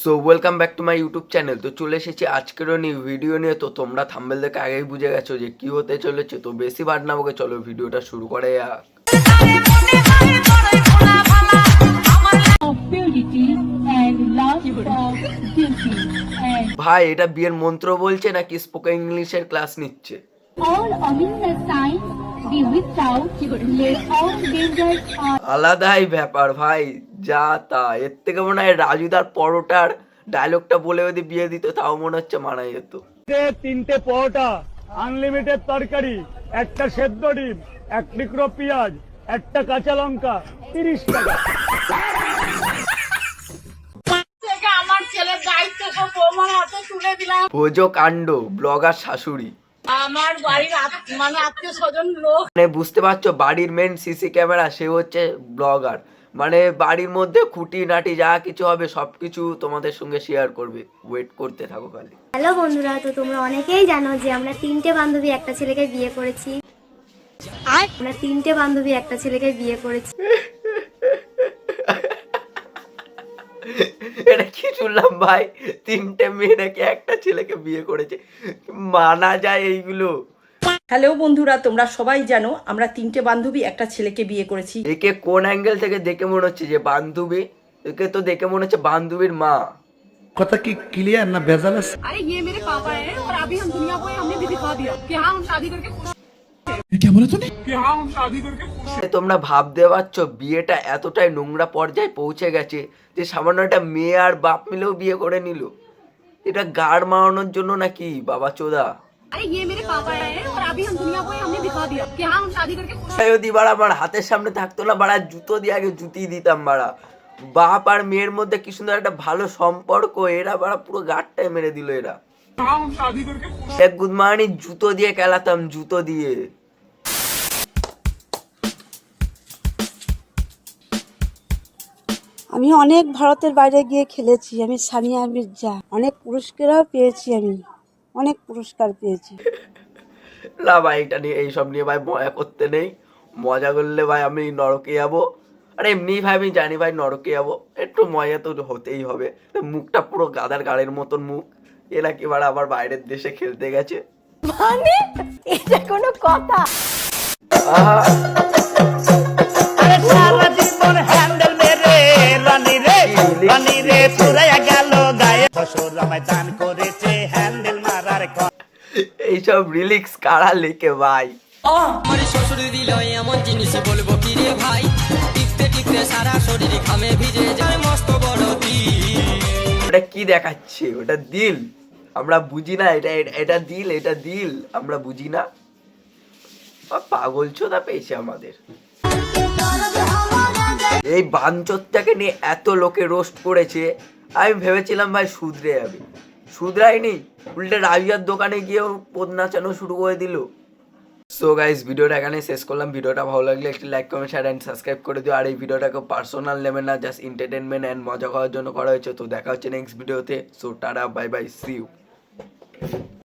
So welcome back to my YouTube channel. তো চলে এসেছি আজকেরও ভিডিও নিয়ে। তো তোমরা থাম্বনেল দেখে আগেই বুঝে গেছো যে কি হতে চলেছে। তো বেশি বার না বকে চলো ভিডিওটা শুরু করে যাক। ভাই এটা বিয়ের মন্ত্র বলছে নাকি স্পোকেন ইংলিশের ক্লাস নিচ্ছে? আলাদাই ব্যাপার ভাই, যা তা। এর থেকে মনে হয় রাজুদার পরোটার ডায়লগটা বলে যদি বিয়ে দিত তাও মনে হচ্ছে মানা যেত। তিনটে পরোটা, আনলিমিটেড তরকারি, একটা সেদ্ধ ডিম, এক টুকরো পেঁয়াজ, একটা কাঁচা লঙ্কা, 30 টাকা। আমার ছেলের দায়িত্ব সব বৌমার হাতে তুলে দিলাম। ভোজো কাণ্ড ব্লগার শাশুড়ি। আমার বাড়ির মানে আত্মীয় স্বজন লোক, মানে বুঝতে পারছো, বাড়ির মেন সিসি ক্যামেরা সে হচ্ছে ব্লগার। মানে বাড়ির মধ্যে খুঁটি নাটি যা কিছু হবে সবকিছু তোমাদের সঙ্গে শেয়ার করবে। ওয়েট করতে থাকো খালি। হ্যালো বন্ধুরা, তো তোমরা অনেকেই জানো যে আমরা তিনটে বান্ধবী একটা ছেলেকে বিয়ে করেছি। এটা কি শুনলাম ভাই? তিনটে মেয়ে নাকি একটা ছেলেকে বিয়ে করেছে? মানা যায় এইগুলো? হ্যালো বন্ধুরা, তোমরা সবাই জানো আমরা তিনটে বান্ধবী একটা ছেলেকে বিয়ে করেছি। একে কোন অ্যাঙ্গেল থেকে দেখে মনে হচ্ছে যে বান্ধবী? একে তো দেখে মনে হচ্ছে বান্ধবীর মা। কথা কি ক্লিয়ার না ভেজাল আছে? अरे ये मेरे पापा हैं और अभी हम दुनिया को हमने भी दिखा दिया कि हाँ हम शादी करके खुश তোমরা ভাবতে পারছো বিয়েটা এতটাই নোংরা পর্যায়ে পৌঁছে গেছে যে সামান্য একটা মেয়ে আর বাপ মিলেও বিয়ে করে নিল। এটা গাড় মারানোর জন্য নাকি বাবা চোদা? अरे ये मेरे पापा हैं और अभी हम दुनिया को हमने दिखा दिया कि हाँ हम शादी करके खुश যদি বাড়া আমার হাতের সামনে থাকতো না বাড়া, জুতো দিয়ে আগে জুতি দিতাম বাড়া। বাপ আর মেয়ের মধ্যে কি সুন্দর একটা ভালো সম্পর্ক, এরা বাড়া পুরো গাড়টাই মেরে দিল। এরা এক গুদমানি জুতো দিয়ে খেলাতাম, জুতো দিয়ে। আমি অনেক ভারতের বাইরে গিয়ে খেলেছি। আমি সানিয়া মির্জা, অনেক পুরস্কারও পেয়েছি। আমি অনেক পুরস্কার পেয়েছি। না ভাই, এটা নিয়ে এইসব নিয়ে ভাই মজা করতে নেই। মজা করলে ভাই আমি নরকে যাবো। আর এমনি ভাই আমি জানি ভাই নরকে যাবো, একটু মজা তো হতেই হবে। মুখটা পুরো গাদার গাড়ির মতন মুখ। এরা কি বাড়া আবার বাইরের দেশে খেলতে গেছে? মানে এটা কোনো কথা? আহা, সারা জীবন হ্যান্ডেল মেরে রানী রে পুরাইয়া গেল গায়ে। শ্বশুর আমায় দান করেছে হ্যান্ডেল মারার। এইসব রিলিক্স কারা লেখে ভাই? আমার শ্বশুর দিল এমন জিনিস বলবো কি রে ভাই, টিপতে টিপতে সারা শরীর ঘামে ভিজে যায় মস্ত বড় দিল। ওটা কি দেখাচ্ছে? ওটা দিল? আমরা বুঝি না। এটা দিল, এটা দিল আমরা বুঝি না। পাগল চোদা পেয়েছে আমাদের। এই বাঞ্চোরটাকে নিয়ে এত লোকে রোস্ট করেছে, আমি ভেবেছিলাম ভাই শুধরে যাবে। শুধরায়নি, উল্টে রাজুয়ার দোকানে গিয়েও পদ নাচানো শুরু করে দিল। সো গাইস, ভিডিওটা এখানে শেষ করলাম। ভিডিওটা ভালো লাগলে একটি like comment share and subscribe করে দিও। আর এই ভিডিওটাকে পার্সোনাল নেবেন না, জাস্ট এন্টারটেনমেন্ট অ্যান্ড মজা করার জন্য করা হয়েছে। তো দেখা হচ্ছে নেক্সট ভিডিওতে। So tata, bye bye, see you.